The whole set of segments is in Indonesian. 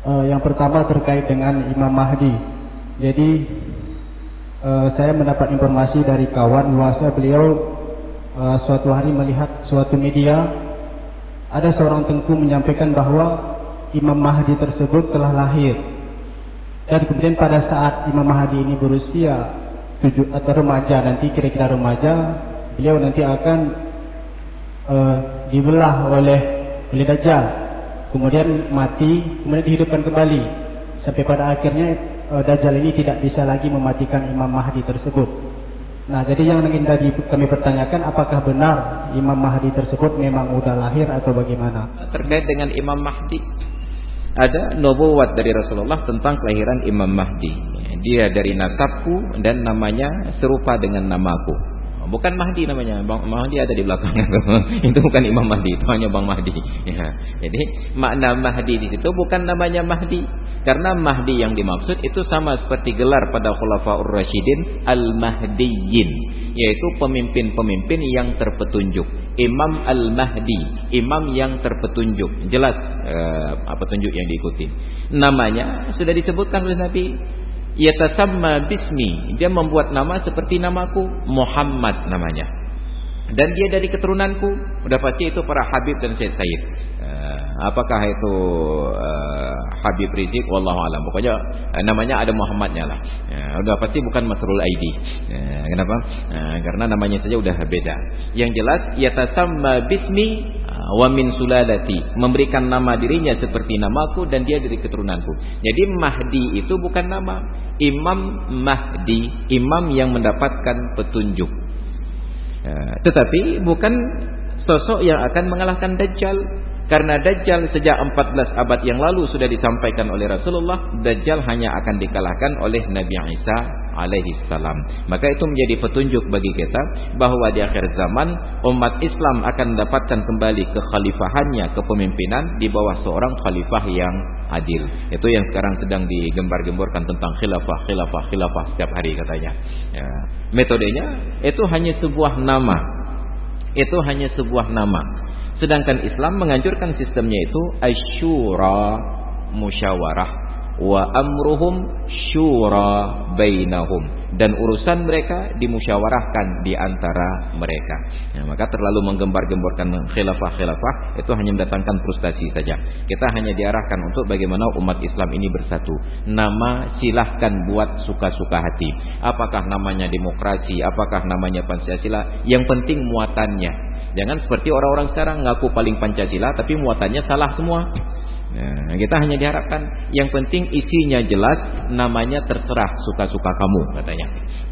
Yang pertama terkait dengan Imam Mahdi. Jadi saya mendapat informasi dari kawan bahwa beliau suatu hari melihat suatu media, ada seorang tengku menyampaikan bahwa Imam Mahdi tersebut telah lahir. Dan kemudian pada saat Imam Mahdi ini berusia atau remaja, nanti kira-kira remaja, beliau nanti akan dibelah oleh Dajjal, kemudian mati, kemudian dihidupkan kembali, sampai pada akhirnya Dajjal ini tidak bisa lagi mematikan Imam Mahdi tersebut. Nah, jadi yang ingin tadi kami pertanyakan, apakah benar Imam Mahdi tersebut memang udah lahir atau bagaimana? Terkait dengan Imam Mahdi, ada nubuwat dari Rasulullah tentang kelahiran Imam Mahdi. Dia dari nasabku dan namanya serupa dengan namaku. Bukan Mahdi namanya, Bang Mahdi ada di belakang. Itu bukan Imam Mahdi, itu hanya Bang Mahdi. Ya. Jadi makna Mahdi di situ bukan namanya Mahdi, karena Mahdi yang dimaksud itu sama seperti gelar pada Khulafaur Rasyidin Al-Mahdiyyin, yaitu pemimpin-pemimpin yang terpetunjuk. Imam Al-Mahdi, imam yang terpetunjuk. Jelas petunjuk yang diikuti. Namanya sudah disebutkan oleh Nabi. Yatasamma bismi, dia membuat nama seperti namaku, Muhammad namanya. Dan dia dari keturunanku, udah pasti itu para Habib dan Sayyid. Apakah itu Habib Rizik, wallahu alam. Pokoknya namanya ada Muhammadnya lah. Udah pasti bukan Masrul Aidi. Kenapa? Karena namanya saja udah beda. Yang jelas yatasamma bismi wa min sulalati, memberikan nama dirinya seperti namaku dan dia dari keturunanku. Jadi Mahdi itu bukan nama, Imam Mahdi, imam yang mendapatkan petunjuk. Tetapi bukan sosok yang akan mengalahkan Dajjal, karena Dajjal sejak 14 abad yang lalu sudah disampaikan oleh Rasulullah, Dajjal hanya akan dikalahkan oleh Nabi Isa alaihi salam. Maka itu menjadi petunjuk bagi kita bahwa di akhir zaman umat Islam akan mendapatkan kembali kekhalifahannya, kepemimpinan di bawah seorang khalifah yang adil. Itu yang sekarang sedang digembar-gemborkan tentang khilafah setiap hari katanya. Ya. Metodenya itu hanya sebuah nama. Itu hanya sebuah nama. Sedangkan Islam menganjurkan sistemnya itu asyura, musyawarah, wa amruhum syura bainahum, dan urusan mereka dimusyawarahkan di antara mereka. Maka terlalu menggembar-gemborkan khilafah itu hanya mendatangkan frustasi saja. Kita hanya diarahkan untuk bagaimana umat Islam ini bersatu. Nama silahkan buat suka-suka hati. Apakah namanya demokrasi, apakah namanya Pancasila, yang penting muatannya. Jangan seperti orang-orang sekarang ngaku paling Pancasila tapi muatannya salah semua. Nah, kita hanya diharapkan yang penting isinya jelas, namanya terserah suka-suka kamu katanya.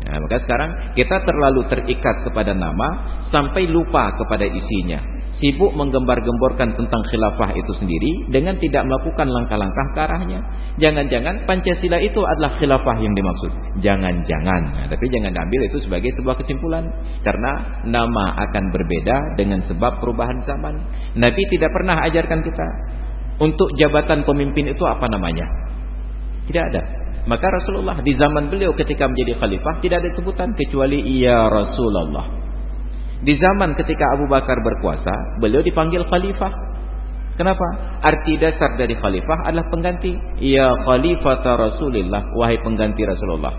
Nah, maka sekarang kita terlalu terikat kepada nama sampai lupa kepada isinya. Sibuk menggembar-gemborkan tentang khilafah itu sendiri dengan tidak melakukan langkah-langkah ke arahnya. Jangan-jangan Pancasila itu adalah khilafah yang dimaksud. Jangan-jangan. Nah, tapi jangan diambil itu sebagai sebuah kesimpulan. Karena nama akan berbeda dengan sebab perubahan zaman. Nabi tidak pernah ajarkan kita untuk jabatan pemimpin itu apa namanya. Tidak ada. Maka Rasulullah di zaman beliau ketika menjadi khalifah tidak ada sebutan kecuali ya Rasulullah. Di zaman ketika Abu Bakar berkuasa, beliau dipanggil khalifah. Kenapa? Arti dasar dari khalifah adalah pengganti. Ya khalifata Rasulillah, wahai pengganti Rasulullah.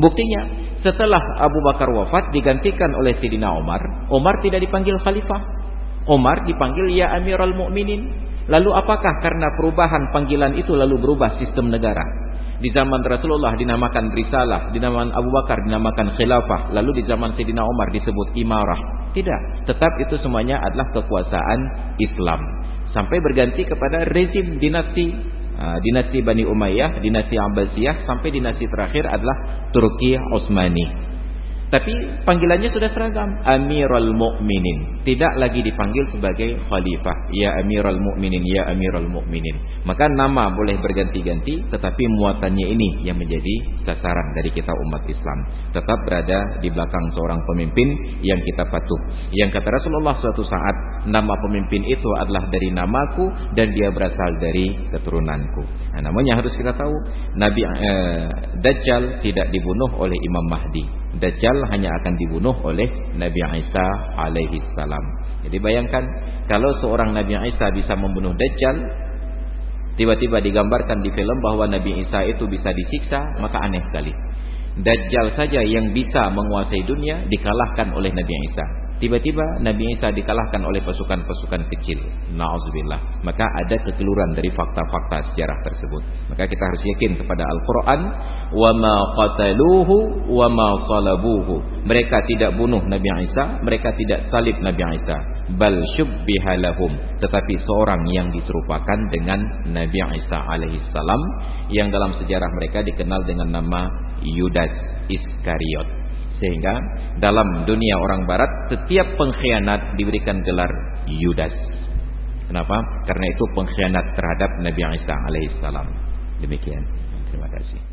Buktinya, setelah Abu Bakar wafat digantikan oleh Sayyidina Umar, Umar tidak dipanggil khalifah. Umar dipanggil ya Amirul Mukminin. Lalu apakah karena perubahan panggilan itu lalu berubah sistem negara? Di zaman Rasulullah dinamakan risalah, di zaman Abu Bakar dinamakan khilafah, lalu di zaman Sayyidina Umar disebut imarah. Tidak, tetap itu semuanya adalah kekuasaan Islam. Sampai berganti kepada rezim dinasti, dinasti Bani Umayyah, dinasti Abbasiyah, sampai dinasti terakhir adalah Turki Utsmani. Tapi panggilannya sudah seragam, Amirul Mukminin. Tidak lagi dipanggil sebagai khalifah, ya Amirul Mukminin, ya Amirul Mukminin. Maka nama boleh berganti-ganti, tetapi muatannya ini yang menjadi sasaran dari kita umat Islam. Tetap berada di belakang seorang pemimpin yang kita patuh. Yang kata Rasulullah suatu saat, nama pemimpin itu adalah dari namaku dan dia berasal dari keturunanku. Nah, namun yang harus kita tahu, Dajjal tidak dibunuh oleh Imam Mahdi. Dajjal hanya akan dibunuh oleh Nabi Isa alaihi salam. Jadi bayangkan kalau seorang Nabi Isa bisa membunuh Dajjal, Tiba-tiba digambarkan di film bahwa Nabi Isa itu bisa disiksa, maka aneh sekali. Dajjal saja yang bisa menguasai dunia dikalahkan oleh Nabi Isa. Tiba-tiba Nabi Isa dikalahkan oleh pasukan-pasukan kecil. Na'udzubillah. Maka ada kekeliruan dari fakta-fakta sejarah tersebut. Maka kita harus yakin kepada Al-Quran. Wa ma qataluhu wa ma salabuhu. Mereka tidak bunuh Nabi Isa, mereka tidak salib Nabi Isa. Bal syubbiha lahum. Tetapi seorang yang diserupakan dengan Nabi Isa alaihissalam, yang dalam sejarah mereka dikenal dengan nama Yudas Iskariot. Sehingga dalam dunia orang barat setiap pengkhianat diberikan gelar Yudas. Kenapa? Karena itu pengkhianat terhadap Nabi Isa alaihissalam. Demikian. Terima kasih.